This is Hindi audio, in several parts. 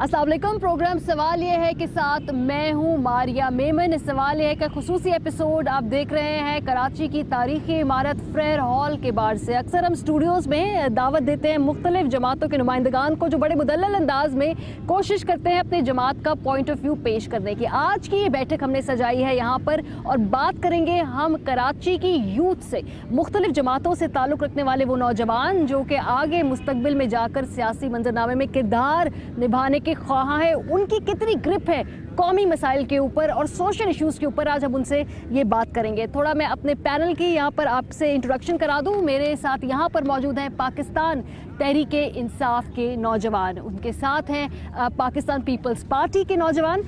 अस्सलाम वालेकुम। प्रोग्राम सवाल ये है कि साथ मैं हूँ मारिया मेमन। सवाल ये है कि खुसूसी एपिसोड आप देख रहे हैं कराची की तारीखी इमारत फ्रेयर हॉल के बाहर से। अक्सर हम स्टूडियोज़ में दावत देते हैं मुख्तलिफ जमातों के नुमाइंदगान को जो बड़े मुदल्लल अंदाज में कोशिश करते हैं अपनी जमात का पॉइंट ऑफ व्यू पेश करने की। आज की ये बैठक हमने सजाई है यहाँ पर और बात करेंगे हम कराची की यूथ से, मुख्तलिफ जमातों से ताल्लुक़ रखने वाले वो नौजवान जो कि आगे मुस्तकबिल में जाकर सियासी मंजरनामे में किरदार निभाने के ख्वाह है, उनकी कितनी ग्रिप है कौमी मसाइल के ऊपर और सोशल इश्यूज़ के ऊपर। आज हम उनसे ये बात करेंगे। थोड़ा मैं अपने पैनल की यहाँ पर आपसे इंट्रोडक्शन करा दूँ। मेरे साथ यहाँ पर मौजूद हैं पाकिस्तान तहरीक इंसाफ के नौजवान, उनके साथ हैं पाकिस्तान पीपल्स पार्टी के नौजवान,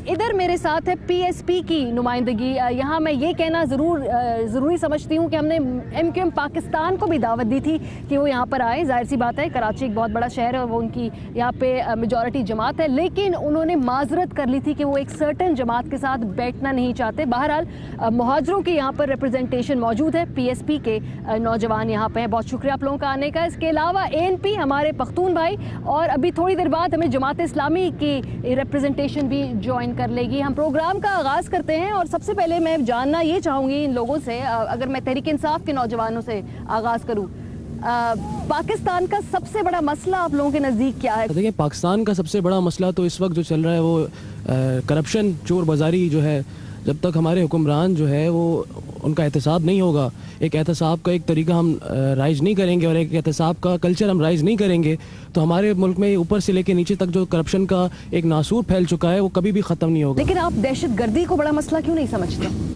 इधर मेरे साथ है PSP की नुमाइंदगी। यहाँ मैं ये कहना ज़रूरी समझती हूँ कि हमने MQM पाकिस्तान को भी दावत दी थी कि वो यहाँ पर आए। जाहिर सी बात है कराची एक बहुत बड़ा शहर है और वो उनकी यहाँ पे मेजॉरिटी जमात है, लेकिन उन्होंने माजरत कर ली थी कि वो एक सर्टन जमात के साथ बैठना नहीं चाहते। बहरहाल मुहाजिरों की यहाँ पर रिप्रेजेंटेशन मौजूद है, PSP के नौजवान यहाँ पे हैं। बहुत शुक्रिया आप लोगों का आने का। इसके अलावा ANP हमारे पख्तून भाई, और अभी थोड़ी देर बाद हमें जमात इस्लामी की रिप्रेजेंटेशन भी ज्वाइन कर लेगी। हम प्रोग्राम का आगाज़ करते हैं और सबसे पहले मैं जानना ये चाहूँगी इन लोगों से, अगर मैं तहरीक इंसाफ के नौजवानों से आगाज़ करूँ, पाकिस्तान का सबसे बड़ा मसला आप लोगों के नज़दीक क्या है? देखिए, पाकिस्तान का सबसे बड़ा मसला तो इस वक्त जो चल रहा है वो करप्शन, चोर बाजारी जो है। जब तक हमारे हुक्मरान जो है वो उनका एहतसाब नहीं होगा, एक एहतसाब का एक तरीका हम राइज नहीं करेंगे और एक एहतसाब का कल्चर हम राइज नहीं करेंगे, तो हमारे मुल्क में ऊपर से लेकर नीचे तक जो करप्शन का एक नासूर फैल चुका है वो कभी भी ख़त्म नहीं होगा। लेकिन आप दहशतगर्दी को बड़ा मसला क्यों नहीं समझते?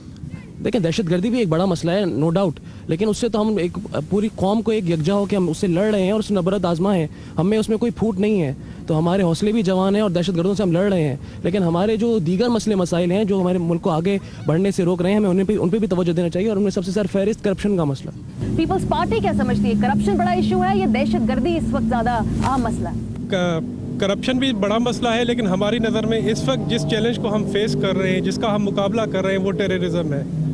देखिए, दहशतगर्दी भी एक बड़ा मसला है, नो डाउट, लेकिन उससे तो हम एक पूरी कौम को एक यकजा हो कि हम उससे लड़ रहे हैं और उससे नबरत आजमा है, हमें उसमें कोई फूट नहीं है, तो हमारे हौसले भी जवान हैं और दहशतगर्दों से हम लड़ रहे हैं। लेकिन हमारे जो दीगर मसले मसाइल हैं जो हमारे मुल्क को आगे बढ़ने से रोक रहे हैं, हमें उन पर भी तवज्जो देना चाहिए और उनमें सबसे सरफहरिस्त करप्शन का मसला। पीपल्स पार्टी क्या समझती है, करप्शन बड़ा इशू है या दहशतगर्दी इस वक्त ज़्यादा अहम मसला है? करप्शन भी बड़ा मसला है, लेकिन हमारी नज़र में इस वक्त जिस चैलेंज को हम फेस कर रहे हैं, जिसका हम मुकाबला कर रहे हैं, वो टेररिज्म है।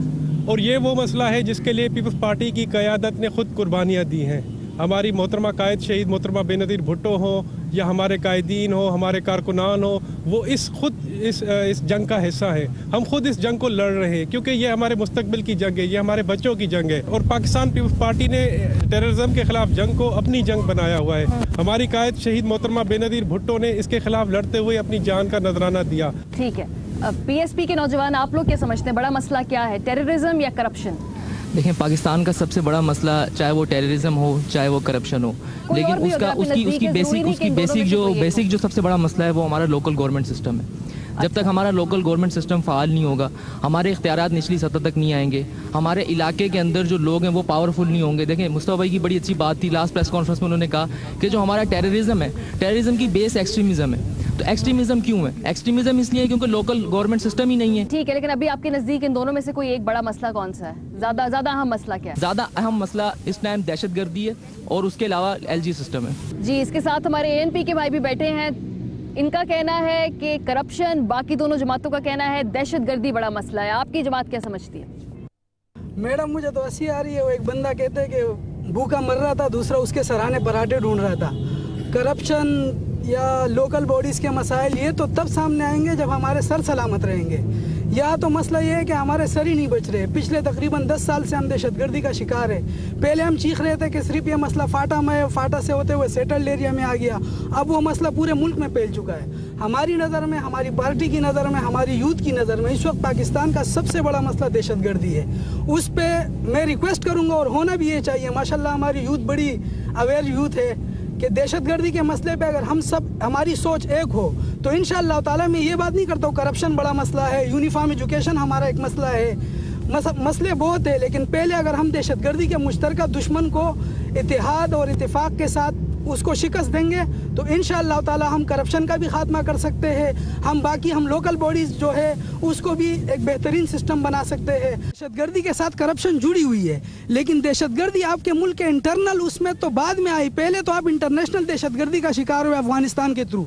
और ये वो मसला है जिसके लिए पीपल्स पार्टी की क़यादत ने ख़ुद कुर्बानियाँ दी हैं। हमारी मोहतरमा कायद शहीद मोहतरमा बेनज़ीर भुट्टो हो या हमारे कायदीन हो, हमारे कारकुनान हो, वो इस जंग का हिस्सा है। हम खुद इस जंग को लड़ रहे हैं क्योंकि ये हमारे मुस्तकबिल की जंग है, ये हमारे बच्चों की जंग है। और पाकिस्तान पीपल्स पार्टी ने टेररिज्म के ख़िलाफ़ जंग को अपनी जंग बनाया हुआ है। हमारी कायद शहीद मोहतरमा बेनज़ीर भुट्टो ने इसके ख़िलाफ़ लड़ते हुए अपनी जान का नजराना दिया। ठीक है, PSP के नौजवान आप लोग क्या समझते हैं, बड़ा मसला क्या है, टेररिज्म या करप्शन? देखें, पाकिस्तान का सबसे बड़ा मसला चाहे वो टेररिज्म हो चाहे वो करप्शन हो, लेकिन उसकी बेसिक जो सबसे बड़ा मसला है वो हमारा लोकल गवर्नमेंट सिस्टम है। जब तक हमारा लोकल गवर्नमेंट सिस्टम फ़ाल नहीं होगा, हमारे इख्तियारात निचली सतह तक नहीं आएंगे, हमारे इलाके के अंदर जो लोग हैं वो पावरफुल नहीं होंगे। देखें, मुस्तफा भाई की बड़ी अच्छी बात थी लास्ट प्रेस कॉन्फ्रेंस में, उन्होंने कहा कि जो हमारा टेररिज्म है, टेररिज्म की बेस एक्सट्रीमिज़म है। तो एक्सट्रीमिज़म क्यों है? एक्सट्रीमिज़म इसलिए है क्योंकि लोकल गवर्नमेंट सिस्टम ही नहीं है। ठीक है, लेकिन अभी आपके नज़दीक इन दोनों में से कोई एक बड़ा मसला कौन सा है? ज़्यादा अहम मसला क्या है? ज़्यादा अहम मसला इस टाइम दहशतगर्दी है और उसके अलावा LG सिस्टम है। जी, इसके साथ हमारे ANP के भाई भी बैठे हैं। इनका कहना है कि करप्शन, बाकी दोनों जमातों का कहना है दहशतगर्दी बड़ा मसला है। आपकी जमात क्या समझती है? मैडम, मुझे तो हंसी आ रही है। वो एक बंदा कहते हैं कि भूखा मर रहा था, दूसरा उसके सराहने पराठे ढूंढ रहा था। करप्शन या लोकल बॉडीज़ के मसाइल ये तो तब सामने आएंगे जब हमारे सर सलामत रहेंगे। या तो मसला ये है कि हमारे सर ही नहीं बच रहे। पिछले तकरीबन 10 साल से हम दहशतगर्दी का शिकार है। पहले हम चीख रहे थे कि सिर्फ ये मसला फाटा में, फाटा से होते हुए सेटल्ड एरिया में आ गया, अब वो मसला पूरे मुल्क में फैल चुका है। हमारी नज़र में, हमारी पार्टी की नज़र में, हमारी यूथ की नज़र में इस वक्त पाकिस्तान का सबसे बड़ा मसला दहशतगर्दी है। उस पर मैं रिक्वेस्ट करूँगा और होना भी ये चाहिए। माशाल्लाह हमारी यूथ बड़ी अवेयर यूथ है कि दहशतगर्दी के मसले पे अगर हम सब, हमारी सोच एक हो तो इंशाअल्लाह ताला मैं ये बात नहीं करता हूँ करप्शन बड़ा मसला है, यूनिफॉर्म एजुकेशन हमारा एक मसला है, मसले बहुत है, लेकिन पहले अगर हम दहशतगर्दी के मुश्तरका दुश्मन को इत्तेहाद और इत्तेफाक के साथ उसको शिकस्त देंगे तो इंशाअल्लाह ताला हम करप्शन का भी खात्मा कर सकते हैं। हम लोकल बॉडीज़ जो है उसको भी एक बेहतरीन सिस्टम बना सकते हैं। दहशतगर्दी के साथ करप्शन जुड़ी हुई है, लेकिन दहशतगर्दी आपके मुल्क के इंटरनल उसमें तो बाद में आई। पहले तो आप इंटरनेशनल दहशतगर्दी का शिकार हुए अफगानिस्तान के थ्रू,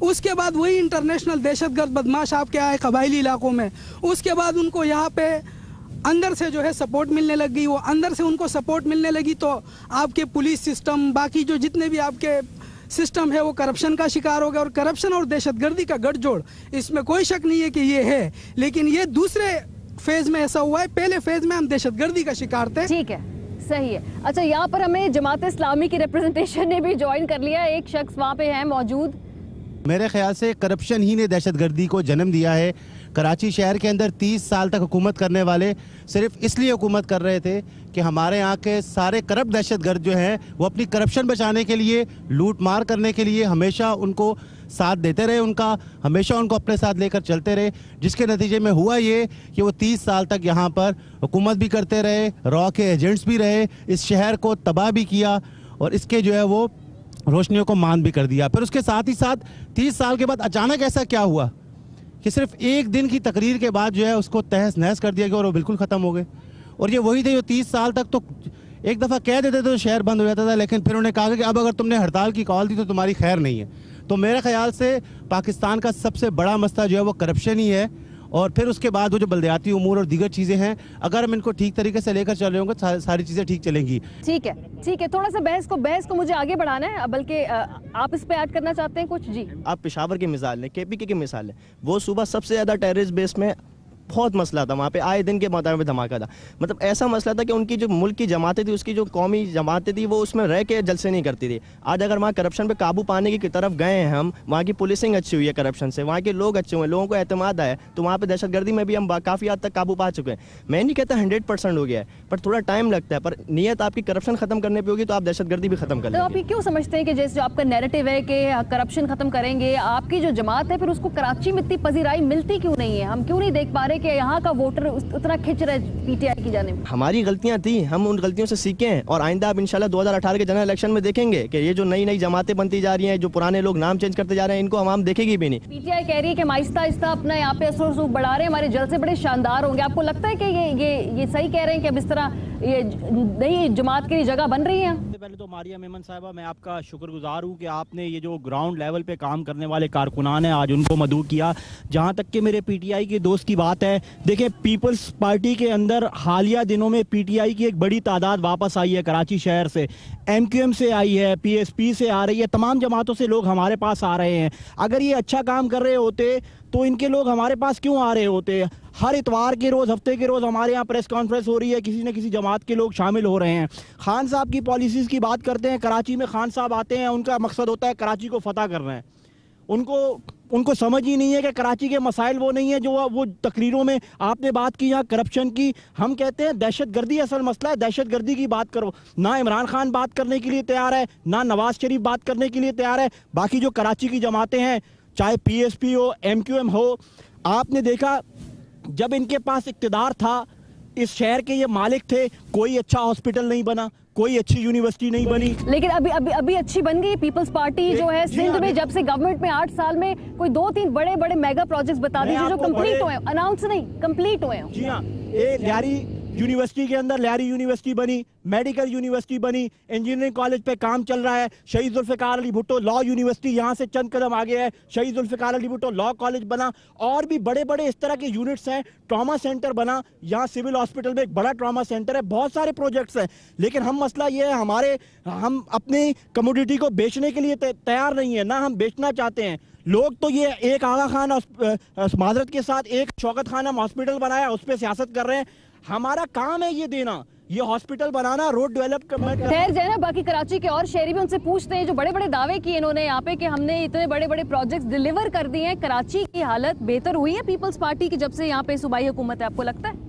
उसके बाद वही इंटरनेशनल दहशतगर्द बदमाश आपके आए कबायली इलाकों में, उसके बाद उनको यहाँ पे अंदर से जो है सपोर्ट मिलने लग गई। वो अंदर से उनको सपोर्ट मिलने लगी तो आपके पुलिस सिस्टम, बाकी जो जितने भी आपके सिस्टम है वो करप्शन का शिकार हो गया। और करप्शन और दहशतगर्दी का गठजोड़, इसमें कोई शक नहीं है कि ये है, लेकिन ये दूसरे फेज में ऐसा हुआ है। पहले फेज में हम दहशतगर्दी का शिकार थे। ठीक है, सही है। अच्छा, यहाँ पर हमें जमात इस्लामी की रिप्रेजेंटेशन ने भी ज्वाइन कर लिया, एक शख्स वहाँ पे है मौजूद। मेरे ख्याल से करप्शन ही ने दहशतगर्दी को जन्म दिया है। कराची शहर के अंदर 30 साल तक हुकूमत करने वाले सिर्फ इसलिए हुकूमत कर रहे थे कि हमारे यहाँ के सारे करप्ट दहशतगर्द जो हैं वो अपनी करप्शन बचाने के लिए, लूट मार करने के लिए हमेशा उनको साथ देते रहे, उनका हमेशा उनको अपने साथ लेकर चलते रहे, जिसके नतीजे में हुआ ये कि वो 30 साल तक यहाँ पर हुकूमत भी करते रहे, रॉ के एजेंट्स भी रहे, इस शहर को तबाह भी किया और इसके जो है वो रोशनियों को मान भी कर दिया। फिर उसके साथ ही साथ 30 साल के बाद अचानक ऐसा क्या हुआ कि सिर्फ एक दिन की तकरीर के बाद जो है उसको तहस नहस कर दिया गया और वो बिल्कुल ख़त्म हो गए। और ये वही थे जो 30 साल तक तो एक दफ़ा कह देते थे तो शहर बंद हो जाता था, लेकिन फिर उन्होंने कहा कि अब अगर तुमने हड़ताल की कॉल दी तो तुम्हारी खैर नहीं है। तो मेरे ख्याल से पाकिस्तान का सबसे बड़ा मसला जो है वो करप्शन ही है। और फिर उसके बाद वो जो बल्दियाती उमूर और दीगर चीज़ें हैं, अगर हम इनको ठीक तरीके से लेकर चल रहे होंगे सारी चीज़ें ठीक चलेंगी। ठीक है, ठीक है। थोड़ा सा बहस को मुझे आगे बढ़ाना है, बल्कि आप इस पे ऐड करना चाहते हैं कुछ? जी, आप पेशावर की मिसाल लें, KPK की मिसाल लें, वो सुबह सबसे ज़्यादा टेररिस्ट बेस में बहुत मसला था, वहाँ पे आए दिन के मुताबिक धमाका था। मतलब ऐसा मसला था कि उनकी जो मुल्क की जमातें थी, उसकी जो कौमी जमातें थी, वो उसमें रह के जलसे नहीं करती थी। आज अगर वहाँ करप्शन पे काबू पाने की तरफ गए हैं हम, वहाँ की पुलिसिंग अच्छी हुई है करप्शन से, वहाँ के लोग अच्छे हुए हैं, लोगों को एतमाद आया, तो वहाँ पे दहशतगर्दी में भी हम काफ़ी हद तक काबू पा चुके हैं। मैं नहीं कहता 100% हो गया है, पर थोड़ा टाइम लगता है। पर नीयत आपकी करप्शन खत्म करने पर होगी तो आप दहशतगर्दी भी खत्म कर लेंगे। तो आप ये क्यों समझते हैं कि जैसे जो आपका नैरेटिव है कि करप्शन खत्म करेंगे, आपकी जो जमात है फिर उसको कराची में इतनी पजीराई मिलती क्यों नहीं है? हम क्यों नहीं देख पा रहे कि यहाँ का वोटर उतना खिंच रहा है PTI की जानिब? हमारी गलतियां थी, हम उन गलतियों से सीखे हैं और आइंदा आप इंशाल्लाह 2018 के जनरल इलेक्शन में देखेंगे कि ये जो नई नई जमातें बनती जा रही हैं, जो पुराने लोग नाम चेंज करते जा रहे हैं, इनको आवाम देखेगी भी नहीं। PTI कह रही है कि हम आहिस्ता आहिस्ता अपना यहाँ पे असर रसूख बढ़ा रहे हैं, हमारे जलसे बड़े शानदार होंगे। आपको लगता है कि ये सही कह रहे हैं कि अब इस तरह ये नई जमात की जगह बन रही है? पहले तो मारिया मेमन साहिबा, मैं आपका शुक्रगुजार हूँ कि आपने ये जो ग्राउंड लेवल पे काम करने वाले कारकुनान हैं आज उनको मदऊ किया। जहाँ तक कि मेरे PTI के दोस्त की बात है, देखिए पीपल्स पार्टी के अंदर हालिया दिनों में PTI की एक बड़ी तादाद वापस आई है कराची शहर से, MQM से आई है, PSP से आ रही है, तमाम जमातों से लोग हमारे पास आ रहे हैं। अगर ये अच्छा काम कर रहे होते तो इनके लोग हमारे पास क्यों आ रहे होते? हर इतवार के रोज़, हफ्ते के रोज़ हमारे यहाँ प्रेस कॉन्फ्रेंस हो रही है, किसी न किसी जमात के लोग शामिल हो रहे हैं। खान साहब की पॉलिसीज़ की बात करते हैं, कराची में खान साहब आते हैं, उनका मकसद होता है कराची को फतह करना है। उनको समझ ही नहीं है कि कराची के मसाइल वो नहीं है जो वो तकरीरों में आपने बात की यहाँ करप्शन की। हम कहते हैं दहशतगर्दी असल मसला है, दहशतगर्दी की बात करो। ना इमरान खान बात करने के लिए तैयार है, ना नवाज शरीफ बात करने के लिए तैयार है। बाकी जो कराची की जमातें हैं, चाहे PSP हो, MQM हो, आपने देखा जब इनके पास इक़्तिदार था, इस शहर के ये मालिक थे, कोई अच्छा हॉस्पिटल नहीं बना, कोई अच्छी यूनिवर्सिटी नहीं बनी। लेकिन अभी अच्छी बन गई पीपल्स पार्टी जो है सिंध में। जब से गवर्नमेंट में 8 साल में कोई 2-3 बड़े मेगा प्रोजेक्ट्स बता दीजिए जो कंप्लीट हुए, अनाउंस नहीं, कंप्लीट हुए। जी हाँ, लियारी यूनिवर्सिटी के अंदर लियारी यूनिवर्सिटी बनी, मेडिकल यूनिवर्सिटी बनी, इंजीनियरिंग कॉलेज पे काम चल रहा है। शहीद जुल्फ़िकार अली भुट्टो लॉ यूनिवर्सिटी यहाँ से चंद कदम आगे है, शहीद जुल्फ़िकार अली भुट्टो लॉ कॉलेज बना। और भी बड़े इस तरह के यूनिट्स हैं। ट्रॉमा सेंटर बना, यहाँ सिविल हॉस्पिटल में एक बड़ा ट्रॉमा सेंटर है, बहुत सारे प्रोजेक्ट्स हैं। लेकिन हम मसला ये है, हम अपनी कमोडिटी को बेचने के लिए तैयार नहीं है, ना हम बेचना चाहते हैं। लोग तो ये एक आगा खान माजरत के साथ एक शौकत खान हम हॉस्पिटल बनाया, उस पर सियासत कर रहे हैं। हमारा काम है ये देना, ये हॉस्पिटल बनाना, रोड डेवलपमेंट। खैर जो है ना, बाकी कराची के और शहरी भी उनसे पूछते हैं जो बड़े दावे किए इन्होंने यहाँ पे कि हमने इतने बड़े प्रोजेक्ट्स डिलीवर कर दिए हैं। कराची की हालत बेहतर हुई है पीपल्स पार्टी की जब से यहाँ पे सूबाई हुकूमत है? आपको लगता है?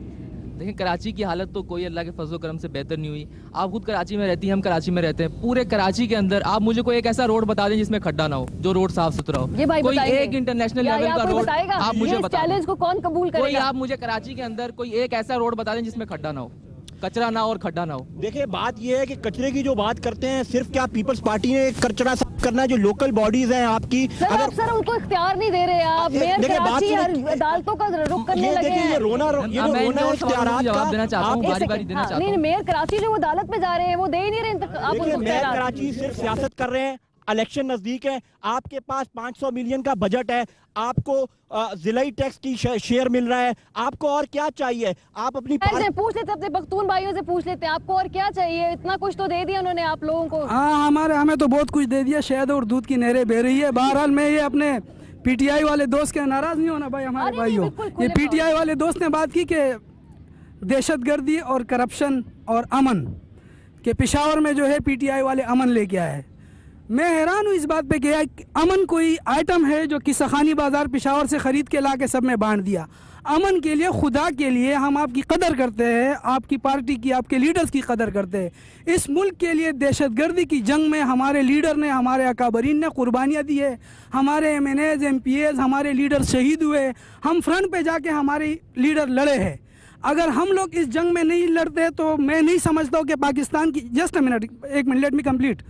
देखिए कराची की हालत तो कोई अल्लाह के फजल करम से बेहतर नहीं हुई। आप खुद कराची में रहती हैं, हम कराची में रहते हैं। पूरे कराची के अंदर आप मुझे कोई एक ऐसा रोड बता दें जिसमें खड्डा ना हो, जो रोड साफ सुथरा हो। ये भाई कोई एक इंटरनेशनल लेवल का रोड आप मुझे बताएं। चैलेंज को कौन कबूल करेगा? कोई आप मुझे कराची के अंदर कोई एक ऐसा रोड बता दें जिसमें खड्डा ना हो, कचरा ना और खड्डा ना हो। देखिए बात यह है कि कचरे की जो बात करते हैं, सिर्फ क्या पीपल्स पार्टी ने कचरा साफ करना है? जो लोकल बॉडीज हैं आपकी, अगर सर उनको इख्तियार नहीं दे रहे आप, मेयर कराची अदालतों का रुख करने लगे हैं। ये रोना जवाब देना चाहता हूं, बारी-बारी देना चाहता हूं। नहीं, मेयर कराची जो अदालत में जा रहे हैं वो दे ही नहीं रहे। मेयर कराची सिर्फ सियासत कर रहे हैं। इलेक्शन नज़दीक है, आपके पास 500 मिलियन का बजट है, आपको जिलाई टैक्स की शेयर मिल रहा है, आपको और क्या चाहिए? आप अपनी पूछ लेते, अपने पख्तून भाइयों से पूछ लेते हैं, आपको और क्या चाहिए? इतना कुछ तो दे दिया उन्होंने आप लोगों को। हाँ, हमें तो बहुत कुछ दे दिया, शहद और दूध की नहरें बह रही है। बहरहाल मैं ये अपने पीटीआई वाले दोस्त के नाराज नहीं होना भाई, हमारे भाइयों, ये पीटीआई वाले दोस्त ने बात की कि दहशतगर्दी और करप्शन और अमन के पेशावर में जो है पीटीआई वाले अमन लेके आए हैं। मैं हैरान हूँ इस बात पे कि अमन कोई आइटम है जो किस्सा खानी बाजार पेशावर से ख़रीद के ला के सब में बांट दिया। अमन के लिए, खुदा के लिए हम आपकी कदर करते हैं, आपकी पार्टी की, आपके लीडर्स की कदर करते हैं। इस मुल्क के लिए दहशतगर्दी की जंग में हमारे लीडर ने, हमारे अकाबरीन ने कुर्बानियाँ दी है। हमारे MNAs, MPAs, हमारे लीडर शहीद हुए, हम फ्रंट पे जाके हमारे लीडर लड़े हैं। अगर हम लोग इस जंग में नहीं लड़ते तो मैं नहीं समझता हूँ कि पाकिस्तान की, जस्ट अ मिनट, एक मिनट, लेट मी कंप्लीट,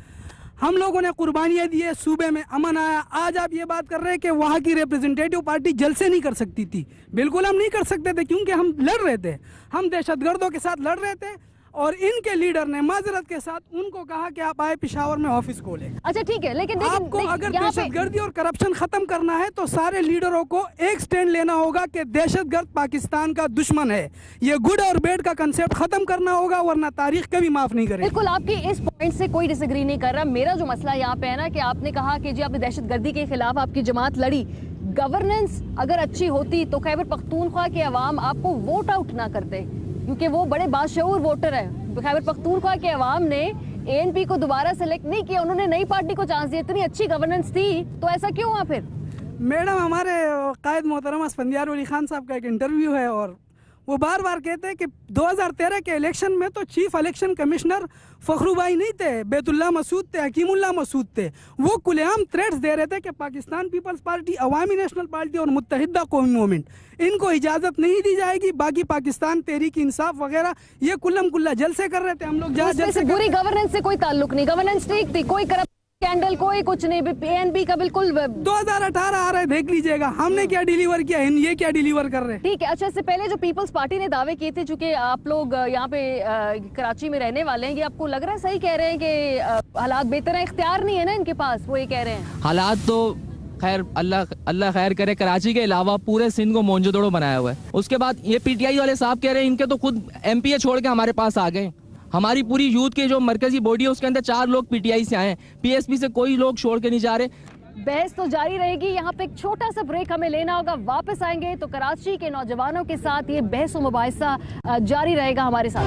हम लोगों ने कुर्बानियाँ दी है, सूबे में अमन आया। आज आप ये बात कर रहे हैं कि वहाँ की रिप्रेजेंटेटिव पार्टी जलसे नहीं कर सकती थी। बिल्कुल हम नहीं कर सकते थे, क्योंकि हम लड़ रहे थे, हम दहशतगर्दों के साथ लड़ रहे थे और इनके लीडर ने माजरत के साथ उनको कहा कि आप आए पेशावर में ऑफिस खोले। अच्छा ठीक है, लेकिन आपको अगर दहशतगर्दी और करप्शन खत्म करना है तो सारे लीडरों को एक स्टैंड लेना होगा कि दहशतगर्द पाकिस्तान का दुश्मन है। ये गुड और बैड का कंसेप्ट खत्म करना होगा, वरना तारीख कभी माफ नहीं करेगी। बिल्कुल, आपकी इस पॉइंट से कोई डिसएग्री नहीं कर रहा। मेरा जो मसला यहाँ पे है ना कि आपने कहा कि जी आपने दहशतगर्दी के खिलाफ आपकी जमात लड़ी, गवर्नेंस अगर अच्छी होती तो खैबर पख्तूनख्वा के अवाम आपको वोट आउट ना करते, क्योंकि वो बड़े बाशऊर वोटर है। खैबर पख्तूनख्वा के अवाम ने ANP को दोबारा सेलेक्ट नहीं किया, उन्होंने नई पार्टी को चांस दिया। इतनी अच्छी गवर्नेंस थी तो ऐसा क्यों हुआ फिर? मैडम, हमारे कायद मोहतरम स्फंदियार वली खान साहब का एक इंटरव्यू है और वो बार बार कहते हैं कि 2013 के इलेक्शन में तो चीफ इलेक्शन कमिश्नर फखरूभाई नहीं थे, बैतुल्ला मसूद थे, हकीमुल्ला मसूद थे। वो खुलेआम थ्रेट्स दे रहे थे कि पाकिस्तान पीपल्स पार्टी, अवामी नेशनल पार्टी और मुत्तहिदा कौमी मूवमेंट, इनको इजाज़त नहीं दी जाएगी। बाकी पाकिस्तान तहरीक इंसाफ वगैरह ये कुल्लम कुल्ला जलसे कर रहे थे। हम लोग जलसे, बुरी गवर्नेंस से कोई ताल्लुक नहीं, गवर्नेंस ठीक थी, कोई करप्शन स्कैंडल कोई कुछ नहीं। ANP का बिल्कुल 2018 आ रहा है, देख लीजिएगा हमने क्या डिलीवर किया, ये क्या डिलीवर कर रहे हैं। ठीक है। अच्छा, इससे पहले जो पीपल्स पार्टी ने दावे किए थे, चूंकि आप लोग यहाँ पे कराची में रहने वाले हैं, ये आपको लग रहा है सही कह रहे हैं कि हालात बेहतर है, इख्तियार नहीं है ना इनके पास, वो ये कह रहे हैं? हालात तो खैर अल्लाह खैर करे, कराची के अलावा पूरे सिंध को मोंजोदड़ो बनाया हुआ है। उसके बाद ये PTI वाले साहब कह रहे हैं इनके तो खुद MPA छोड़ के हमारे पास आ गए। हमारी पूरी यूथ के जो मरकजी बॉडी है उसके अंदर 4 लोग PTI से आए हैं, PSP से कोई लोग छोड़ के नहीं जा रहे। बहस तो जारी रहेगी। यहाँ पे एक छोटा सा ब्रेक हमें लेना होगा, वापस आएंगे तो कराची के नौजवानों के साथ ये बहस और मुबाहिसा जारी रहेगा हमारे साथ।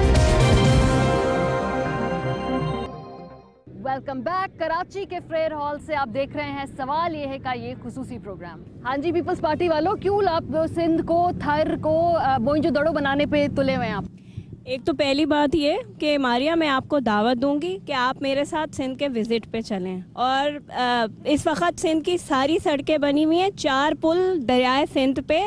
Welcome back. कराची के फ्रेयर हॉल से आप देख रहे हैं सवाल ये है का ये खुसूसी प्रोग्राम। हाँ जी, पीपल्स पार्टी वालों, क्यों आप सिंध को, थर को मोइंजोदड़ो बनाने पे तुले हुए हैं आप? एक तो पहली बात ये कि मारिया, मैं आपको दावत दूंगी कि आप मेरे साथ सिंध के विजिट पे चलें। और इस वक्त सिंध की सारी सड़कें बनी हुई हैं, 4 पुल दरियाए सिंध पे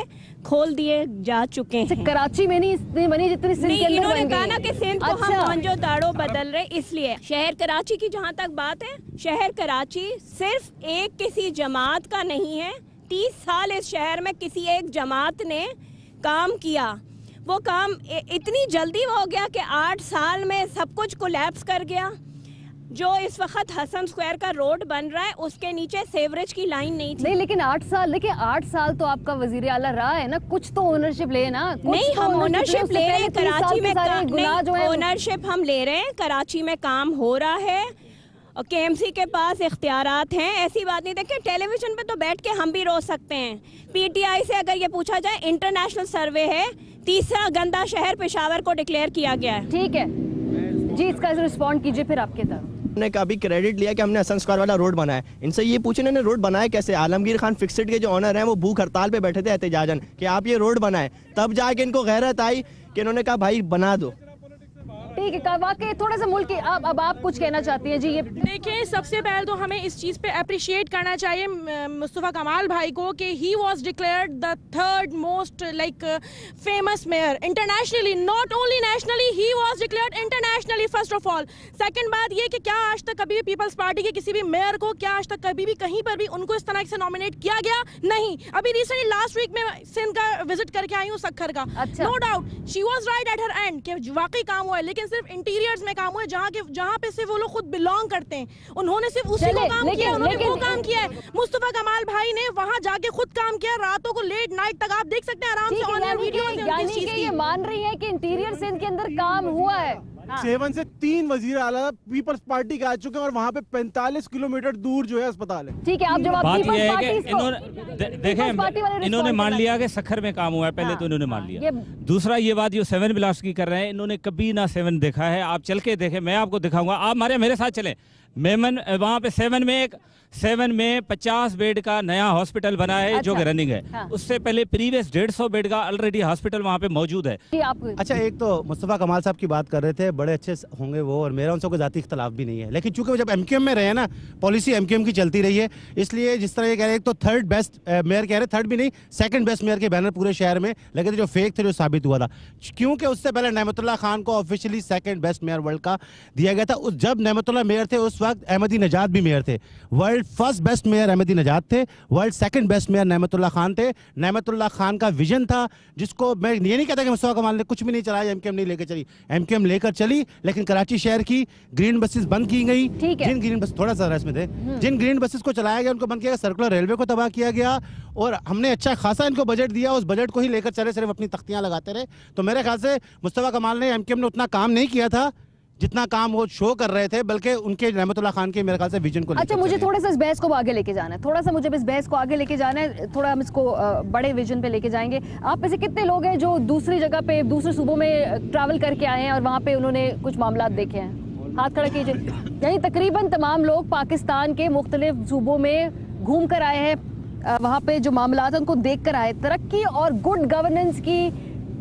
खोल दिए जा चुके हैं। कराची में नहीं इतनी बनी जितनी सिंध के अंदर इन्होंने बन कहा गई। ना कि सिंध को हम मोहनजोदाड़ो बदल रहे, इसलिए शहर कराची की जहाँ तक बात है, शहर कराची सिर्फ एक किसी जमात का नहीं है। 30 साल इस शहर में किसी एक जमात ने काम किया, वो काम इतनी जल्दी हो गया कि 8 साल में सब कुछ कोलैप्स कर गया। जो इस वक्त हसन स्क्वायर का रोड बन रहा है उसके नीचे सेवरेज की लाइन नहीं थी। नहीं, लेकिन 8 साल, देखिए 8 साल तो आपका वजीर आला रहा है ना, कुछ तो ओनरशिप ले ना। नहीं, हम ओनरशिप ले रहे हैं कराची में, ओनरशिप हम ले रहे हैं, कराची में काम हो रहा है और KMC के पास इख्तियारात हैं। ऐसी बात नहीं, देखिए टेलीविजन पे तो बैठ के हम भी रो सकते हैं। PTI से अगर ये पूछा जाए, इंटरनेशनल सर्वे है, 3रा गंदा शहर पेशावर को डिक्लेयर किया गया है। ठीक है जी, इसका रिस्पॉन्ड कीजिए फिर आपके तरफ। ने कभी क्रेडिट लिया कि हमने हसन स्क्वायर वाला रोड बनाया। इनसे ये पूछे इन्होंने रोड बनाया कैसे? आलमगीर खान फिक्सड के जो ऑनर हैं वो भूख हड़ताल पे बैठे थे एहतजाजन कि आप ये रोड बनाए, तब जाके इनको गैरत आई कि इन्होंने कहा भाई बना दो। ठीक है, वाकई थोड़ा सा मुल्क की अब आप कुछ कहना चाहती हैं जी? ये देखिए, सबसे पहले तो हमें इस चीज़ पे अप्रिशिएट करना चाहिए मुस्तफ़ा कमाल भाई को कि he was declared the 3rd most famous mayor internationally, not only nationally, he was declared internationally first of all. Second बात ये कि क्या आज तक कभी भी पीपल्स पार्टी के किसी भी मेयर को, क्या आज तक कभी भी कहीं पर भी उनको इस तरह से नॉमिनेट किया गया? नहीं। अभी रिसेंटली लास्ट वीक में सिंध का विजिट करके आई हूँ, सक्खर का। No doubt she was right at her end कि वाकई काम हुआ है, लेकिन सिर्फ इंटीरियर्स में काम हुआ है, जहाँ पे सिर्फ वो लोग खुद बिलोंग करते हैं, उन्होंने सिर्फ उसी को काम किया, उन्होंने वो काम किया है। मुस्तफा कमाल भाई ने वहाँ जाके खुद काम किया, रातों को लेट नाइट तक, आप देख सकते हैं आराम से ऑनलाइन वीडियो। ये मान रही है कि इंटीरियर सिंध के अंदर काम हुआ है। 7 से 3 वजीर आला पीपल्स पार्टी के आ चुके हैं और वहाँ पे 45 किलोमीटर दूर जो है अस्पताल है। ठीक है, आप जवाब बात यह है कि इन्होंने देखें, इन्होंने मान लिया कि सखर में काम हुआ है, पहले तो इन्होंने मान लिया। दूसरा ये बात जो 7 ब्लास्ट की कर रहे हैं, इन्होंने कभी ना 7 देखा है। आप चल के देखें, मैं आपको दिखाऊंगा, आप मेरे साथ चलें। मेमन वहाँ पे 7 में 50 बेड का नया हॉस्पिटल बना है, जो कि रनिंग है। हाँ। उससे पहले प्रीवियस 150 बेड का ऑलरेडी हॉस्पिटल वहाँ पे मौजूद है। अच्छा, एक तो मुस्तफा कमाल साहब की बात कर रहे थे, बड़े अच्छे होंगे वो, और मेरा उनसे कोई जाती इख्तलाफ भी नहीं है, लेकिन चूंकि वो जब एमक्यूएम में रहे ना, पॉलिसी एमक्यूएम की चलती रही है, इसलिए जिस तरह ये कह रहे हैं, तो 3rd बेस्ट मेयर कह रहे, 3rd भी नहीं 2nd बेस्ट मेयर के बैनर पूरे शहर में लगे थे, जो फेक थे, जो साबित हुआ था। क्योंकि उससे पहले नेमतुल्लाह खान को officially 2nd best mayor world का दिया गया था। जब नेमतुल्लाह मेयर थे उस वक्त अहमदी नजाद भी मेयर थे। World 1st best mayor Ahmadi Nejad थे, world 2nd best mayor Nematullah Khan थे। नेमतुल्लाह खान का विजन था, जिसको मैं ये नहीं कहता कि मुस्तफा कमाल ने कुछ भी नहीं चलाया, एमक्यूएम नहीं लेकर चली, एमक्यूएम लेकर चली, लेकिन कराची शहर की ग्रीन बसेस बंद की गई। जिन ग्रीन बस थोड़ा सा इसमें थे, जिन ग्रीन बसेस को चलाया गया उनको बंद किया गया, सर्कुलर रेलवे को तबाह किया गया, और हमने अच्छा खासा इनको बजट दिया, उस बजट को ही लेकर चले, सिर्फ अपनी तख्तियां लगाते रहे। तो मेरे ख्याल से मुस्तफा कमाल ने, एमक्यूएम ने उतना काम नहीं किया था जितना काम वो शो कर रहे थे, बल्कि उनके रहमतुल्लाह खान के मेरे ख्याल से विजन को। अच्छा, मुझे थोड़ा सा इस बहस को आगे लेके जाना है, थोड़ा सा मुझे इस बहस को आगे लेके जाना है, थोड़ा हम इसको बड़े विजन पे लेके जाएंगे। आप में से कितने लोग हैं जो दूसरी जगह पे, दूसरे सूबों में ट्रैवल करके आए हैं और वहाँ पे उन्होंने कुछ मामला देखे हैं? हाथ खड़ा कीजिए। यानी तकरीबन तमाम लोग पाकिस्तान के मुख्तलिफ सूबों में घूम कर आए हैं, वहाँ पे जो मामला है उनको देख कर आए। तरक्की और गुड गवर्नेंस की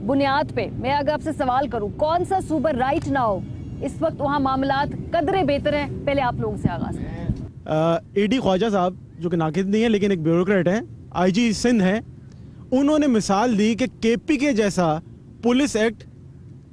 बुनियाद पे मैं अगर आपसे सवाल करूँ, कौन सा सूबा राइट नाउ इस वक्त वहाँ मामलात कदरे बेहतर हैं? पहले आप लोगों से आगाज करें। AD ख्वाजा साहब, जो कि नाकिद नहीं है लेकिन एक ब्यूरोक्रेट हैं, IG सिंध हैं, उन्होंने मिसाल दी कि KPK जैसा पुलिस एक्ट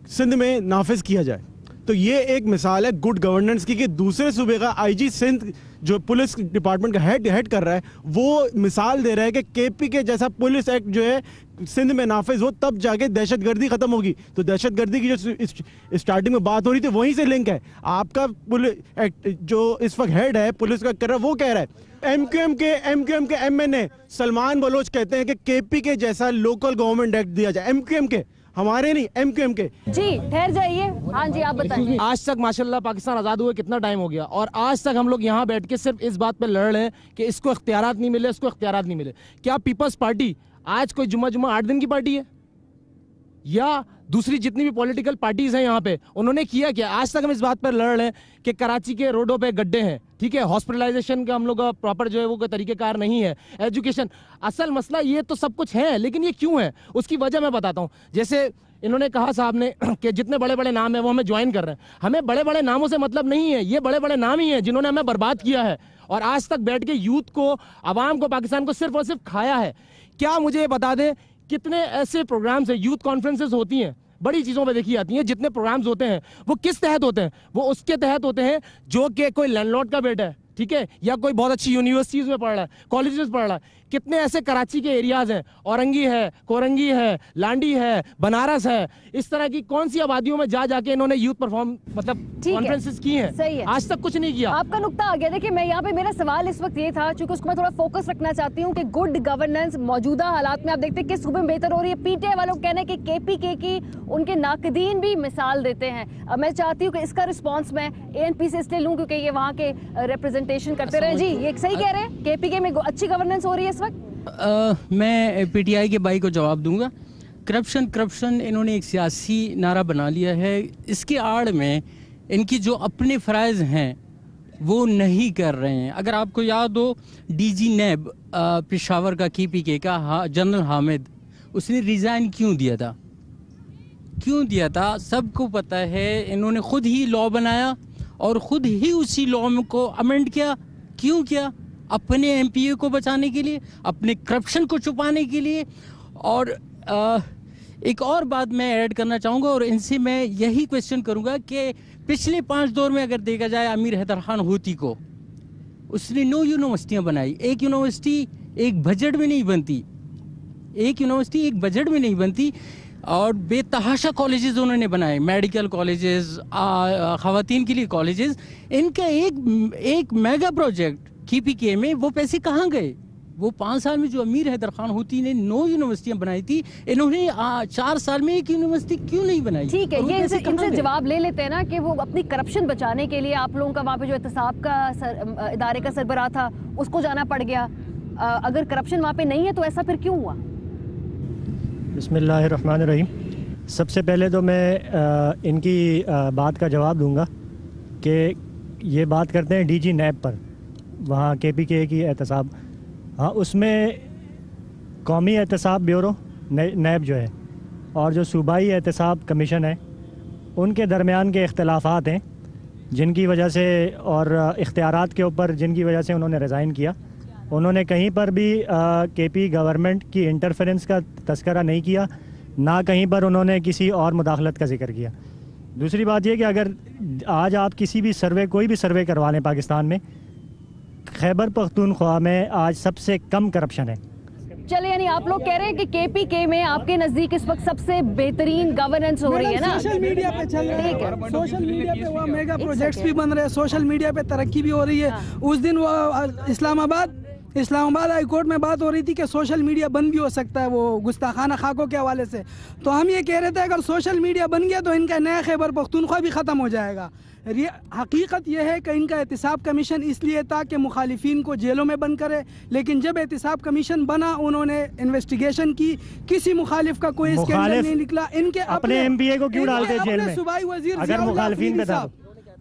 सिंध में नाफिज किया जाए। तो ये एक मिसाल है गुड गवर्नेंस की, कि दूसरे सूबे का IG सिंध जो पुलिस डिपार्टमेंट का हेड कर रहा है, वो मिसाल दे रहा है कि KPK जैसा पुलिस एक्ट जो है सिंध में नाफिज हो, तब जाके दहशतगर्दी खत्म होगी। तो दहशतगर्दी की जो स्टार्टिंग में बात हो रही थी, वहीं से लिंक है। आपका पुलिस एक्ट जो इस वक्त हेड है पुलिस का कर रहा है, वो कह रहा है एमक्यूएम के MNA सलमान बलोच कहते हैं कि KPK जैसा लोकल गवर्नमेंट एक्ट दिया जाए। एमक्यूएम के, हमारे नहीं, एमक्यूएम के। जी ठहर जाइए। हाँ जी, आप बताइए। आज तक माशाल्लाह पाकिस्तान आज़ाद हुए कितना टाइम हो गया, और आज तक हम लोग यहाँ बैठ के सिर्फ इस बात पे लड़ रहे हैं कि इसको इख्तियारात नहीं मिले, इसको इख्तियारात नहीं मिले। क्या पीपल्स पार्टी आज कोई जुम्मा 8 दिन की पार्टी है? या दूसरी जितनी भी पॉलिटिकल पार्टीज हैं यहाँ पे, उन्होंने किया क्या? आज तक हम इस बात पर लड़ रहे हैं कि कराची के रोडों पे गड्ढे हैं, ठीक है, हॉस्पिटलाइजेशन का हम लोग का प्रॉपर जो है वो तरीकेकार नहीं है, एजुकेशन, असल मसला ये तो सब कुछ है, लेकिन ये क्यों है उसकी वजह मैं बताता हूँ। जैसे इन्होंने कहा साहब ने कि जितने बड़े बड़े नाम है वो हमें ज्वाइन कर रहे हैं। हमें बड़े बड़े नामों से मतलब नहीं है, ये बड़े बड़े नाम ही हैं जिन्होंने हमें बर्बाद किया है, और आज तक बैठ के यूथ को, आवाम को, पाकिस्तान को सिर्फ और सिर्फ खाया है। क्या मुझे ये बता दें कितने ऐसे प्रोग्राम्स हैं, यूथ कॉन्फ्रेंसेस होती हैं, बड़ी चीज़ों पे देखी जाती हैं, जितने प्रोग्राम्स होते हैं वो किस तहत होते हैं? वो उसके तहत होते हैं जो कि कोई लैंडलॉर्ड का बेटा है, ठीक है, या कोई बहुत अच्छी यूनिवर्सिटीज़ में पढ़ रहा है, कॉलेजेस में पढ़ रहा है। कितने ऐसे कराची के एरियाज हैं, औरंगी है, कोरंगी है, लांडी है, बनारस है, इस तरह की कौन सी आबादियों में जा जाके इन्होंने यूथ परफॉर्म मतलब कॉन्फ्रेंसेस की हैं? सही है, आज तक कुछ नहीं किया। आपका नुक्ता आ गया। देखिए, मैं यहाँ पे, मेरा सवाल इस वक्त ये था, चूंकि उसको मैं थोड़ा फोकस रखना चाहती हूँ कि गुड गवर्नेंस मौजूदा हालात में आप देखते हैं कि सूबे में बेहतर हो रही है। PTI वालों का कहना है कि KPK की उनके नाकदीन भी मिसाल देते हैं। अब मैं चाहती हूँ कि इसका रिस्पॉन्स मैं ANP से इसलिए लूँ क्योंकि ये वहाँ के रिप्रेजेंटेशन करते रहे। जी, ये सही कह रहे हैं, KPK में अच्छी गवर्नेंस हो रही है इस वक्त? मैं PTI के भाई को जवाब दूंगा। करप्शन इन्होंने एक सियासी नारा बना लिया है। इसके आड़ में इनकी जो अपने फ़राइज़ हैं वो नहीं कर रहे हैं। अगर आपको याद हो, DG NAB पेशावर का KPK का जनरल हामिद, उसने रिज़ाइन क्यों दिया था? सबको पता है। इन्होंने खुद ही लॉ बनाया और ख़ुद ही उसी लॉ को अमेंड किया। क्यों किया? अपने MPA को बचाने के लिए, अपने करप्शन को छुपाने के लिए। और एक और बात मैं ऐड करना चाहूँगा और इनसे मैं यही क्वेश्चन करूँगा कि पिछले 5 दौर में अगर देखा जाए, अमीर हैदर खान होती को, उसने 9 यूनिवर्सिटियाँ बनाई। एक यूनिवर्सिटी एक बजट में नहीं बनती। और बेतहाशा कॉलेजेस उन्होंने बनाए, मेडिकल कॉलेजेस, ख़वातीन के लिए कॉलेजेस। इनका एक मेगा प्रोजेक्ट KPK में, वो पैसे कहाँ गए? वो 5 साल में जो अमीर हैदर खान होती ने 9 यूनिवर्सिटियां बनाई थी, इन्होंने 4 साल में एक यूनिवर्सिटी क्यों नहीं बनाई? ठीक है, ये इनसे जवाब ले लेते हैं ना कि वो अपनी करप्शन बचाने के लिए आप लोगों का वहाँ पे जो एहतसाब का इदारे का सरबराह था उसको जाना पड़ गया। अगर करप्शन वहाँ पे नहीं है तो ऐसा फिर क्यों हुआ? बिस्मिल्लाहिर्रहमानिर्रहीम। सबसे पहले तो मैं इनकी बात का जवाब दूंगा कि ये बात करते हैं DG नैब पर, वहाँ KPK की एहतसाब। हाँ, उसमें कौमी एहतसाब ब्यूरो नैब जो है और जो सूबाई एहतसाब कमीशन है, उनके दरमियान के इख्तलाफात हैं जिनकी वजह से, और इख्तियारात के ऊपर जिनकी वजह से उन्होंने रिज़ाइन किया। उन्होंने कहीं पर भी KP गवर्नमेंट की इंटरफेरेंस का तस्करा नहीं किया, ना कहीं पर उन्होंने किसी और मुदाखलत का जिक्र किया। दूसरी बात यह कि अगर आज आप किसी भी सर्वे, कोई भी सर्वे करवा लें पाकिस्तान में, खैबर पख्तूनख्वा में आज सबसे कम करप्शन है। चले, यानी आप लोग कह रहे हैं कि KPK में आपके नजदीक इस वक्त सबसे बेहतरीन गवर्नेंस हो रही है ना? सोशल मीडिया पे चल रहा है, सोशल मीडिया पे वो मेगा प्रोजेक्ट्स भी बन रहे हैं, सोशल मीडिया पे तरक्की भी हो रही है। उस दिन वो इस्लामाबाद हाई कोर्ट में बात हो रही थी कि सोशल मीडिया बंद भी हो सकता है, वो गुस्ताखाना खाकों के हवाले से। तो हम ये कह रहे थे अगर सोशल मीडिया बन गया तो इनका नया खैबर पख्तूनख्वा भी ख़त्म हो जाएगा। हकीकत यह है कि इनका एहतिसाब कमीशन इसलिए था कि मुखालिफिन को जेलों में बंद करे, लेकिन जब एहतिसाब कमीशन बना उन्होंने इन्वेस्टिगेशन की, किसी मुखालिफ का कोई स्कैंडल नहीं निकला। इनके अपने MPA को क्यों डालते जेल में? सूबाई वजीर अगर मुखालिफिन पे था,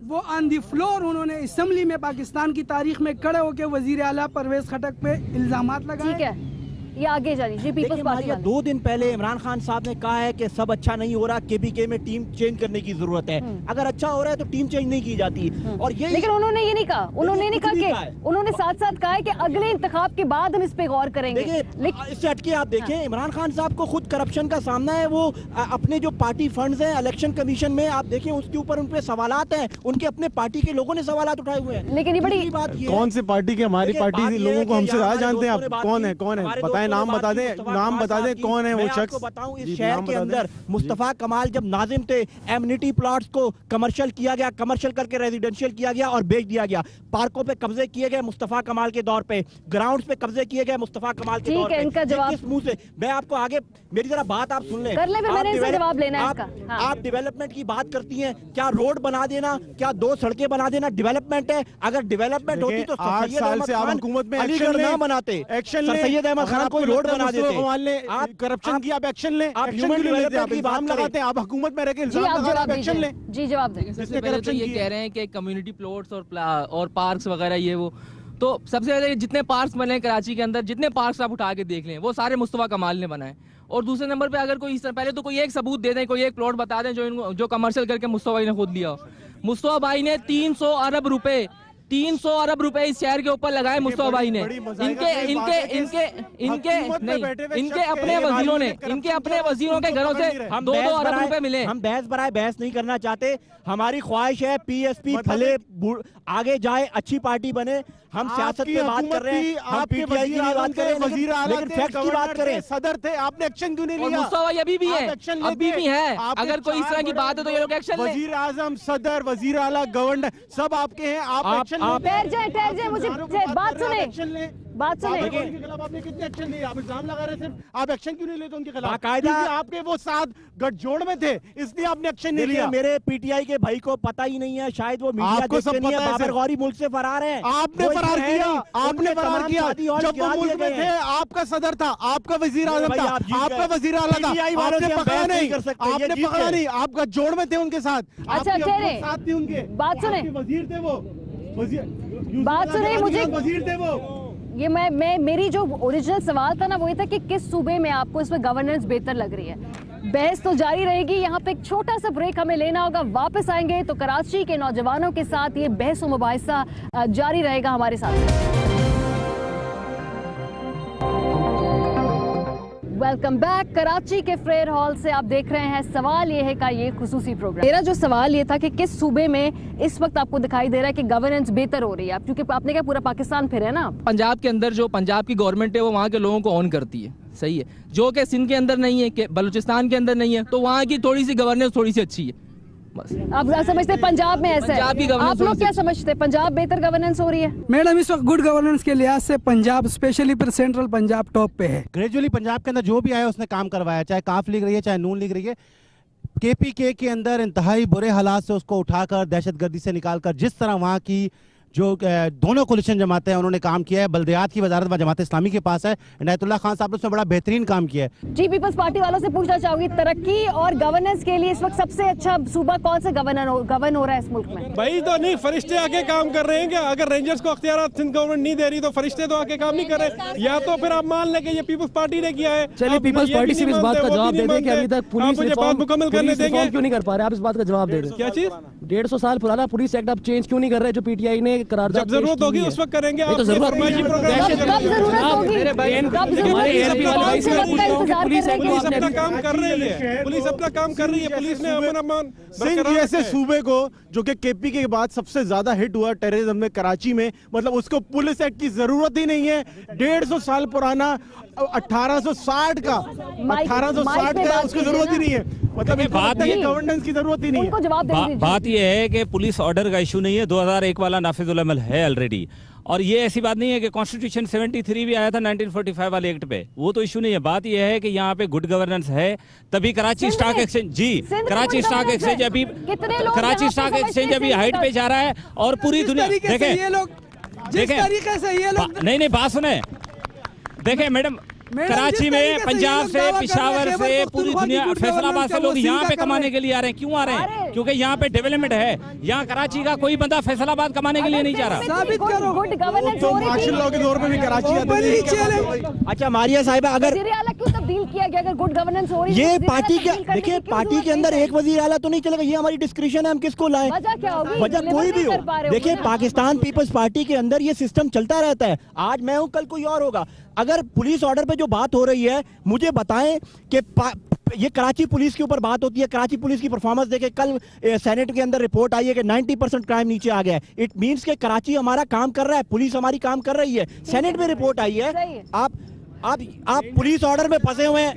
वो ऑन द फ्लोर उन्होंने असम्बली में पाकिस्तान की तारीख में खड़े होकर वजीर आला परवेज खटक पे इल्जामात लगाए। ठीक है, ये आगे जानी जी। पीपल्स पार्टी 2 दिन पहले इमरान खान साहब ने कहा है कि सब अच्छा नहीं हो रहा, KPK में टीम चेंज करने की जरूरत है। अगर अच्छा हो रहा है तो टीम चेंज नहीं की जाती। और ये लेकिन उन्होंने ये नहीं कहा, उन्होंने नहीं कहा कि, उन्होंने साथ साथ कहा है कि अगले इंतखाब के बाद हम इस पे गौर करेंगे। इससे हटके आप देखें, इमरान खान साहब को खुद करप्शन का सामना है। वो अपने जो पार्टी फंड्स हैं इलेक्शन कमीशन में, आप देखें उसके ऊपर उन पे सवालात हैं, उनके अपने पार्टी के लोगों ने सवालात उठाए हुए हैं। लेकिन ये बड़ी बात कौन सी पार्टी के, हमारी पार्टी के लोगों को हमसे ज्यादा जानते हैं आप। कौन है बताएं, नाम बता दें, नाम बता दें कौन है वो शख्स। बताऊं, इस शहर के अंदर मुस्तफा कमाल जब नाजिम थे, एमिनिटी प्लॉट्स को कमर्शियल किया गया, कमर्शियल करके रेजिडेंशियल किया गया और बेच दिया गया। पार्कों पे कब्जे किए गए मुस्तफा कमाल के दौर पे, ग्राउंड्स पे कब्जे किए गए मुस्तफा कमाल के दौर पे। इनका जवाब किस मुंह से? मैं आपको आगे, मेरी जरा बात आप सुन लें। जवाब लेना है इसका। आप डेवलपमेंट की बात करती हैं, क्या रोड बना देना, क्या 2 सड़कें बना देना डेवलपमेंट है? अगर डेवलपमेंट होती तो 8 साल से आप हुकूमत में अलीगढ़ ना बनाते, सैयद अहमद खान कोई रोड बना देते। आप करप्शन की आप एक्शन लें, आप ह्यूमन डेवलपमेंट की बात लगाते हैं, आप हुकूमत में रहकर इल्जाम लगा रहे हैं, एक्शन लें। जी जवाब दें। सबसे पहले तो ये कह रहे हैं कि कम्युनिटी प्लॉट्स और पार्क्स वगैरह ये वो, तो सबसे पहले जितने पार्क्स बने कराची के अंदर, जितने पार्क्स आप उठा के देख लें, वो सारे मुस्तफा कमाल ने बनाए। और दूसरे नंबर पे अगर कोई, पहले तो कोई एक सबूत दे दें, कोई एक प्लॉट बता दें जो कमर्शियल करके मुस्तफा भाई ने खुद लिया हो। मुस्तफा भाई ने 300 अरब रुपए इस शहर के ऊपर लगाए मुस्तफा भाई ने। इनके अपने वजीरों के घरों से 2-2 अरब रुपए मिले। हम बहस नहीं करना चाहते। हमारी ख्वाहिश है PSP फले आगे जाए, अच्छी पार्टी बने। हम सियासत पे बात कर रहे हैं, हम PTI की बात कर रहे हैं, लेकिन फैक्ट की बात करें। सदर थे, आपने एक्शन क्यों नहीं लिया? मुस्तफा भाई अभी भी है। अगर कोई इस तरह की बात है तो ये लोग एक्शन लें। वजीर आजम, सदर, वजीर आला, गवर्नर सब आपके हैं, आप एक्शन ठहर जाए, मुझे बात सुने। आपने कितने एक्शन लिए? आप इल्जाम लगा रहे थे, आप एक्शन क्यों नहीं लेते उनके खिलाफ? बाकायदा आपके वो साथ गठजोड़ में थे, इसलिए आपने एक्शन नहीं लिया। मेरे PTI के भाई को पता ही नहीं है, शायद वो मीडिया देखते नहीं है। बाबर गौरी मुल्क से फरार है। आपने फरार किया, जब वो मुल्क में थे, आपका सदर था, आपका वजीर आजम था, आपका वजीर आला था, आपने पकड़ा नहीं, आप गठजोड़ में थे उनके साथ। अच्छा साथ थी उनके, बात सुने, वजीर थे वो, बात सुने मुझे, वजीर थे वो। ये मैं मेरी जो ओरिजिनल सवाल था ना वो ये था कि किस सूबे में आपको इसमें गवर्नेंस बेहतर लग रही है। बहस तो जारी रहेगी, यहाँ पे एक छोटा सा ब्रेक हमें लेना होगा। वापस आएंगे तो कराची के नौजवानों के साथ ये बहस व मुबाहिसा जारी रहेगा हमारे साथ। Welcome back. कराची के फ्रेयर हॉल से आप देख रहे हैं सवाल ये है का ये खुसूसी प्रोग्राम। मेरा जो सवाल ये था कि किस सूबे में इस वक्त आपको दिखाई दे रहा है कि गवर्नेंस बेहतर हो रही है, क्योंकि आपने क्या पूरा पाकिस्तान फिर है ना। पंजाब के अंदर जो पंजाब की गवर्नमेंट है वो वहाँ के लोगों को ऑन करती है, सही है, जो कि सिंध के अंदर नहीं है, कि बलूचिस्तान के अंदर नहीं है, तो वहाँ की थोड़ी सी गवर्नेंस थोड़ी सी अच्छी है। आप समझते हैं पंजाब में ऐसा है? आप लोग क्या समझते हैं, पंजाब बेहतर गवर्नेंस हो रही है? मैडम इस वक्त गुड गवर्नेंस के लिहाज से पंजाब स्पेशली पर सेंट्रल पंजाब टॉप पे है। ग्रेजुअली पंजाब के अंदर जो भी आया उसने काम करवाया, चाहे काफ लीग रही है चाहे नून लीग रही है। KPK के अंदर इंतहाई बुरे हालात से उसको उठाकर दहशतगर्दी से निकालकर जिस तरह वहाँ की जो दोनों कोलिशन जमाते हैं उन्होंने काम किया है, बल्दियात की वजारत व जमात इस्लामी के पास है, इनायतुल्लाह खान साहब ने उसमें बड़ा बेहतरीन काम किया है। जी पीपल्स पार्टी वालों से पूछना चाहूंगी, तरक्की और गवर्नेंस के लिए इस वक्त सबसे अच्छा सूबा कौन सा गवर्न हो रहा है इस मुल्क में? भाई तो नहीं, फरिश्ते आके काम कर रहे हैं क्या? अगर रेंजर्स को अख्तियारात सिंध गवर्नमेंट नहीं दे रही तो फरिश्ते तो आके काम नहीं कर रहे, या तो फिर आप मान लें कि ये पीपल्स पार्टी ने किया है। चलिए पीपल्स पार्टी से इस बात का जवाब दे दें कि अभी तक पुलिस बात मुकम्मल करने देंगे, क्यों नहीं कर पा रहे? आप इस बात का जवाब दे दें। क्या चीज? 150 साल पुराना पुलिस एक्ट आप चेंज क्यों नहीं कर रहे, जो PTI ने करारदाद जरूरत होगी उस वक्त करेंगे। तो जरूरत पुलिस अपना काम कर रही है, पुलिस अपना काम कर रही है, पुलिस ने अमन सिंध जैसे सूबे को जो कि KPK के बाद सबसे ज्यादा हिट हुआ टेररिज्म में कराची में, मतलब उसको पुलिस एक्ट की जरूरत ही नहीं है। 150 साल पुराना 1860 का 1860 का उसकी जरूरत ही नहीं है, मतलब गवर्नेंस की जरूरत ही नहीं है। बात यह है कि पुलिस ऑर्डर का इशू नहीं है, 2001 वाला नाफिजुल अमल है ऑलरेडी, और ये ऐसी बात नहीं है कि कॉन्स्टिट्यूशन 73 भी आया था 1945 वाले एक्ट पे, वो तो इशू नहीं है। बात ये है कि यहाँ पे गुड गवर्नेंस है, तभी कराची स्टॉक एक्सचेंज, जी कराची स्टॉक एक्सचेंज अभी कराची स्टॉक एक्सचेंज अभी हाइट पे जा रहा है, और पूरी दुनिया देखें नहीं बात सुने, देखें मैडम, कराची में पंजाब से, पिशावर से, पूरी दुनिया, फैसलाबाद से लोग यहाँ पे कमाने के लिए आ रहे हैं। क्यों आ रहे हैं? क्योंकि यहाँ पे डेवलपमेंट है। यहाँ कराची का कोई बंदा फैसलाबाद कमाने के लिए नहीं जा रहा। साबित करो तो मार्शल लॉ के दौर में भी कराची अच्छा मारिया साहिबा, अगर क्यों तब्दील किया गया अगर गुड गवर्नेंस हो रही है? ये पार्टी के, देखिए पार्टी के अंदर एक वजीर आला तो नहीं चलेगा, ये हमारी डिस्क्रिप्शन है, हम किसको लाएं, वजह कोई भी हो। देखिए पाकिस्तान पीपल्स पार्टी के अंदर ये सिस्टम चलता रहता है, आज मैं हूँ कल कोई और होगा। अगर पुलिस ऑर्डर पे जो बात हो रही है, मुझे बताएं कि ये कराची पुलिस के ऊपर बात होती है, कराची पुलिस की परफॉर्मेंस देखे, कल सेनेट के अंदर रिपोर्ट आई है कि 90% क्राइम नीचे आ गया है। इट मींस कि कराची हमारा काम कर रहा है, पुलिस हमारी काम कर रही है। सेनेट में रिपोर्ट आई है, आप पुलिस ऑर्डर में फंसे हुए हैं।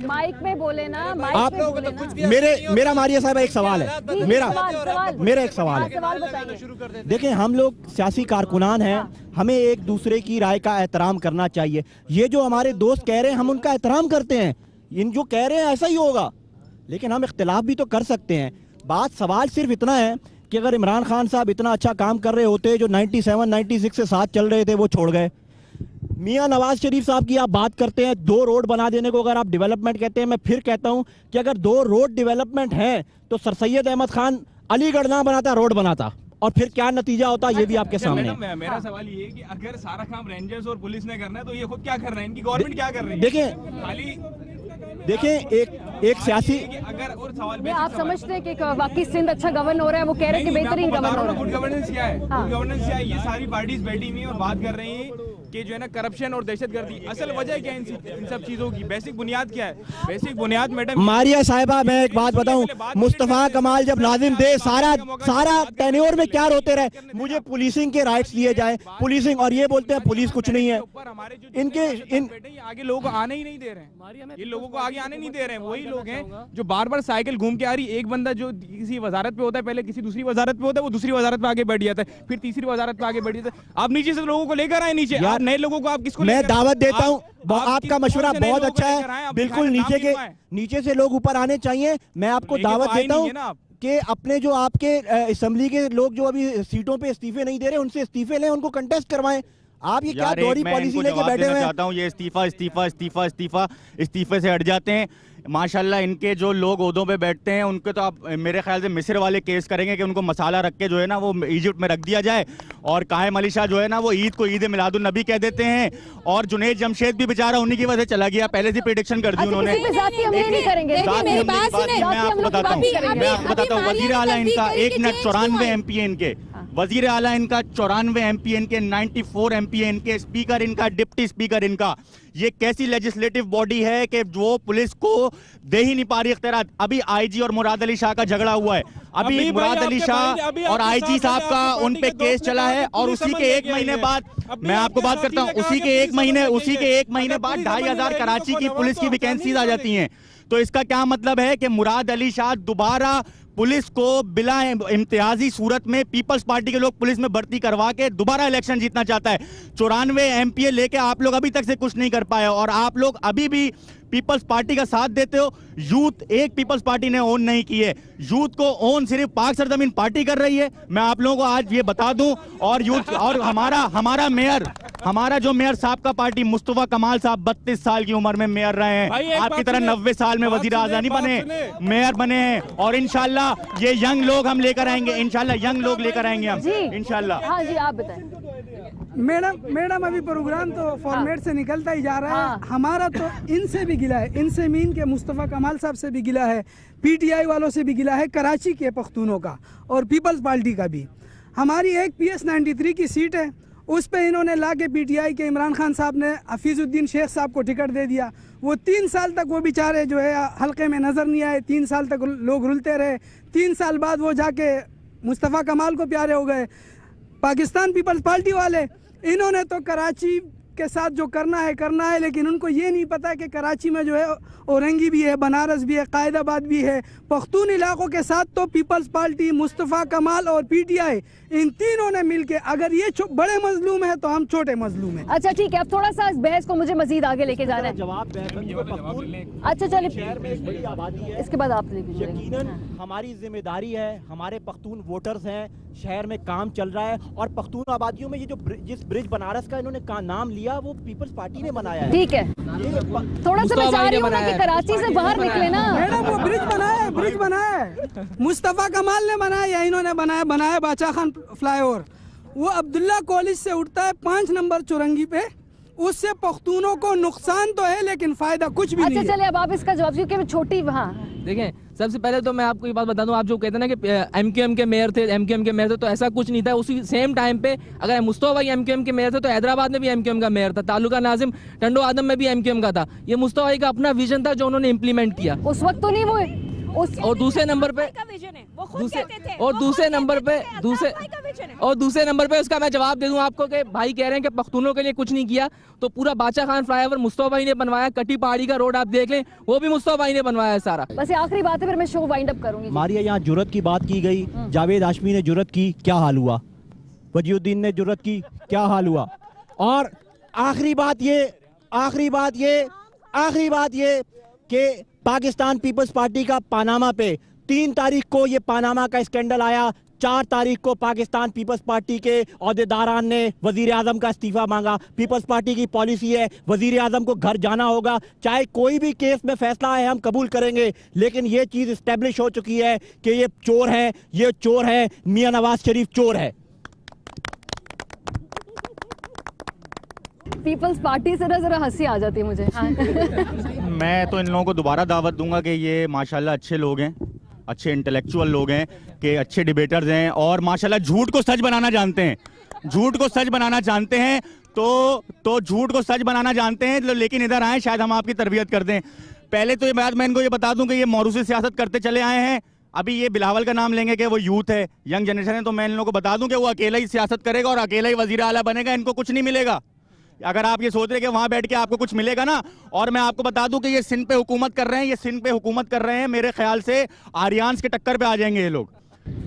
माइक में बोले ना, आप मेरा मारिया साहब एक सवाल है, मेरा एक सवाल है। देखें हम लोग सियासी कारकुनान हैं, हमें एक दूसरे की राय का एहतराम करना चाहिए। ये जो हमारे दोस्त कह रहे हैं हम उनका एहतराम करते हैं, इन जो कह रहे हैं ऐसा ही होगा, लेकिन हम इख्तिलाफ भी तो कर सकते हैं। सवाल सिर्फ इतना है कि अगर इमरान खान साहब इतना अच्छा काम कर रहे होते, जो 97-96 से साथ चल रहे थे वो छोड़ गए। मियां नवाज शरीफ साहब की आप बात करते हैं, 2 रोड बना देने को अगर आप डेवलपमेंट कहते हैं, मैं फिर कहता हूं कि अगर 2 रोड डेवलपमेंट है तो सर सैयद अहमद खान अलीगढ़ ना बनाता, रोड बनाता, और फिर क्या नतीजा होता ये भी आपके सामने है। मेरा सवाल ये है कि अगर सारा काम रेंजर्स और पुलिस ने करना है तो ये खुद क्या कर रहे हैं, इनकी गवर्नमेंट क्या कर रही है? देखें एक सियासी, अगर और सवाल आप समझते हैं कि वाकई सिंध अच्छा गवर्न हो रहा है? वो कह रहे हैं कि बेहतरीन गवर्न हो रहा है। गुड गवर्नेंस क्या है? गुड गवर्नेंस क्या है? ये सारी पार्टीज बैठी हुई और बात कर रही हैं कि जो है ना करप्शन और दहशतगर्दी, असल वजह क्या है इन सब चीजों की? बेसिक बुनियाद क्या है? बेसिक बुनियाद मैडम मारिया साहिबा, मैं एक बात बताऊं, मुस्तफा कमाल जब नाजिम थे सारा टेन्योर में क्या रोते रहे, मुझे पुलिसिंग के राइट्स दिए जाए, पुलिसिंग, और ये बोलते हैं पुलिस कुछ नहीं है। आगे लोगों को आने ही नहीं दे रहे हैं, ये लोगों को आगे आने नहीं दे रहे हैं। वही लोग हैं जो बार बार साइकिल घूम के आ रही। एक बंदा जो किसी वजारत पे होता है, पहले किसी दूसरी वजारत पे होता है, वो दूसरी वजारत पे आगे बढ़ जाता है, फिर तीसरी वजारत पे आगे बढ़ जाता है। आप नीचे से लोगों को लेकर आए, नीचे नए लोगों को आप किसको? मैं दावत देता हूँ, आपका मशवरा बहुत अच्छा है, बिल्कुल नीचे से लोग ऊपर आने चाहिए। मैं आपको दावत देता हूँ कि अपने जो आपके असेंबली के लोग जो अभी सीटों पे इस्तीफे नहीं दे रहे, उनसे इस्तीफे लें, उनको कंटेस्ट करवाएं। आप ये क्या दोहरी पॉलिसी लेके बैठे हुए हैं? चाहता हूँ ये इस्तीफे से हट जाते हैं। माशाल्लाह इनके जो लोग ओहदों पे बैठते हैं उनके तो आप मेरे ख्याल से मिस्र वाले केस करेंगे कि उनको मसाला रख के जो है ना वो इजिप्ट में रख दिया जाए, और कायम अली शाह जो है ना वो ईद को ईद मिलादुन नबी कह देते हैं, और जुनैद जमशेद भी बेचारा उन्हीं की वजह से चला गया, पहले से प्रेडिक्शन कर दी उन्होंने। मैं आपको बताता हूँ वजीर आला इनका 1 मिनट 94 MP है इनके, वजीर आला इनका 94 MP इनके, 94 MP इनके, स्पीकर इनका, डिप्टी स्पीकर इनका। ये कैसी लेजिस्लेटिव बॉडी है कि जो पुलिस को दे ही नहीं पा रही इख्तियार। अभी IG और मुराद अली शाह का झगड़ा हुआ है, अभी मुराद अली शाह और IG साहब का उन पे केस चला है, और उसी के 1 महीने बाद, मैं आपको बात करता हूँ, उसी के एक महीने बाद 2500 कराची की पुलिस की वैकेंसीज आ जाती हैं। तो इसका क्या मतलब है कि मुराद अली शाह दोबारा पुलिस को बिला इम्तियाजी सूरत में पीपल्स पार्टी के लोग पुलिस में भर्ती करवा के दोबारा इलेक्शन जीतना चाहता है। 94 MPA लेके आप लोग अभी तक से कुछ नहीं कर पाए, और आप लोग अभी भी पीपल्स पार्टी का साथ देते हो। यूथ एक पीपल्स पार्टी ने ओन नहीं की है, यूथ को ओन सिर्फ पाक सरजमीन पार्टी कर रही है। मैं आप लोगों को आज ये बता दूं, और यूथ और हमारा मेयर, हमारा जो मेयर साहब का पार्टी मुस्तफा कमाल साहब 32 साल की उम्र में मेयर रहे हैं, आपकी तरह 90 साल में वजीर आज़म नहीं बने, मेयर बने हैं। और इंशाल्लाह ये यंग लोग हम लेकर आएंगे, इंशाल्लाह यंग लोग लेकर आएंगे हम इंशाल्लाह। हाँ जी, आप बताएं। मैडम अभी प्रोग्राम तो फॉर्मेट से निकलता ही जा रहा है। हमारा तो इनसे भी गिला है, इनसे मीन के मुस्तफ़ा कमाल साहब से भी गिला है, PTI वालों से भी गिला है, कराची के पख्तूनों का और पीपल्स पार्टी का भी। हमारी एक PS 93 की सीट है, उस पे इन्होंने ला के PTI के इमरान खान साहब ने हफीजुद्दीन शेख साहब को टिकट दे दिया। वो 3 साल तक वो बेचारे जो है हल्के में नज़र नहीं आए, 3 साल तक लोग रुलते रहे। 3 साल बाद वो जाके मुस्तफ़ा कमाल को प्यारे हो गए। पाकिस्तान पीपल्स पार्टी वाले इन्होंने तो कराची के साथ जो करना है, लेकिन उनको ये नहीं पता कि कराची में जो है औरंगी भी है, बनारस भी है, कायदाबाद भी है। पख्तून इलाकों के साथ तो पीपल्स पार्टी, मुस्तफ़ा कमाल और PTI, इन तीनों ने मिलके, अगर ये बड़े मजलूम है तो हम छोटे मजलूम हैं। अच्छा ठीक है, अब थोड़ा सा इस बहस को मुझे मजीद आगे लेके जाना है। अच्छा चलिए, शहर में एक बड़ी आबादी है, इसके बाद आप यकीनन हमारी जिम्मेदारी है, हमारे पख्तून वोटर्स हैं, शहर में काम चल रहा है, और पख्तून आबादियों में ये जो जिस ब्रिज बनारस का इन्होंने नाम लिया वो पीपल्स पार्टी ने बनाया है। ठीक है, थोड़ा सा मैं चाह रही हूं ना कि कराची से बाहर निकले ना। मैडम वो ब्रिज बनाया है मुस्तफ़ा कमाल ने बनाया या इन्होंने बनाया बादशाह खान फ्लाईओवर। वो अब्दुल्ला कॉलेज से उठता है 5 नंबर चौरंगी पे, उससे पख्तूनों को नुकसान तो है लेकिन फायदा कुछ भी नहीं है। अच्छा चलिए, अब आप इसका जवाब दीजिए कि छोटी वहाँ देखें। सबसे पहले तो मैं आपको ये बात बता दूं, आप जो कहते हैं ना कि MQM के मेयर थे, तो ऐसा कुछ नहीं था। उसी सेम टाइम पे अगर मुस्तफा भाई MQM के मेयर थे तो हैदराबाद में भी MQM का मेयर था, तालुका नाजिम टंडो आदम में भी MQM का था। ये मुस्तफा भाई का अपना विजन था जो उन्होंने इम्प्लीमेंट किया। उस वक्त तो नहीं वो और दूसरे नंबर पे उसका मैं जवाब दे दूं आपको कि भाई कह रहे हैं कि पख्तूनों के लिए कुछ नहीं किया, तो पूरा बादशाह खान फ्लाईओवर मुस्तफा भाई ने बनवाया। कटी पहाड़ी का रोड आप देख लें, वो भी मुस्तफा भाई ने बनवाया है सारा। बस आखिरी बात है, फिर मैं शो वाइंड अप करूंगी। मारिया, यहाँ जुर्रत की बात की गई, जावेद हाशमी ने जुर्रत की, क्या हाल हुआ? वजीउद्दीन ने जुर्रत की, क्या हाल हुआ? और आखिरी बात ये कि पाकिस्तान पीपल्स पार्टी का पानामा पे 3 तारीख को ये पानामा का स्कैंडल आया, 4 तारीख को पाकिस्तान पीपल्स पार्टी के अहदेदारान ने वजीर आजम का इस्तीफा मांगा। पीपल्स पार्टी की पॉलिसी है वजीर आजम को घर जाना होगा, चाहे कोई भी केस में फैसला है हम कबूल करेंगे, लेकिन ये चीज़ इस्टेब्लिश हो चुकी है कि ये चोर है, मियां नवाज शरीफ चोर है। पीपल्स पार्टी से ना जरा हंसी आ जाती है मुझे। मैं तो इन लोगों को दोबारा दावत दूंगा कि ये माशाल्लाह अच्छे लोग हैं, अच्छे इंटेलेक्चुअल लोग हैं, कि अच्छे डिबेटर्स हैं, और माशाल्लाह झूठ को सच बनाना जानते हैं। झूठ को सच बनाना जानते हैं तो झूठ को सच बनाना जानते हैं, लेकिन इधर आए शायद हम आपकी तरबियत कर दें। पहले तो ये बात मैं इनको ये बता दूं कि ये मौरूसी सियासत करते चले आए हैं। अभी ये बिलावल का नाम लेंगे कि वो यूथ है, यंग जनरेशन है, तो मैं इन लोगों को बता दूं कि वो अकेला ही सियासत करेगा और अकेला ही वजीर आला बनेगा, इनको कुछ नहीं मिलेगा। अगर आप ये सोच रहे हैं कि वहां बैठ के आपको कुछ मिलेगा ना, और मैं आपको बता दूं कि ये सिंध पे हुकूमत कर रहे हैं, मेरे ख्याल से आर्यान्स के टक्कर पे आ जाएंगे ये लोग।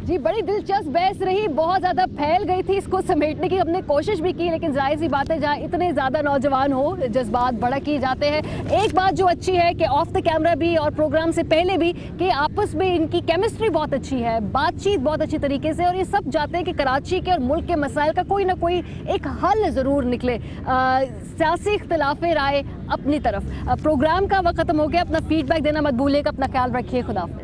जी बड़ी दिलचस्प बहस रही, बहुत ज़्यादा फैल गई थी, इसको समेटने की हमने कोशिश भी की, लेकिन जाहिर सी बात है जहाँ इतने ज़्यादा नौजवान हो जज्बात भड़क ही जाते हैं। एक बात जो अच्छी है कि ऑफ द कैमरा भी और प्रोग्राम से पहले भी कि आपस में इनकी केमिस्ट्री बहुत अच्छी है, बातचीत बहुत अच्छी तरीके से, और ये सब चाहते हैं कि कराची के और मुल्क के मसाइल का कोई ना कोई एक हल ज़रूर निकले। सियासी इख्तिलाफ राय अपनी तरफ। प्रोग्राम का वक्त खत्म हो गया, अपना फीडबैक देना मत भूलिएगा, अपना ख्याल रखिए, खुदा हाफ़िज़।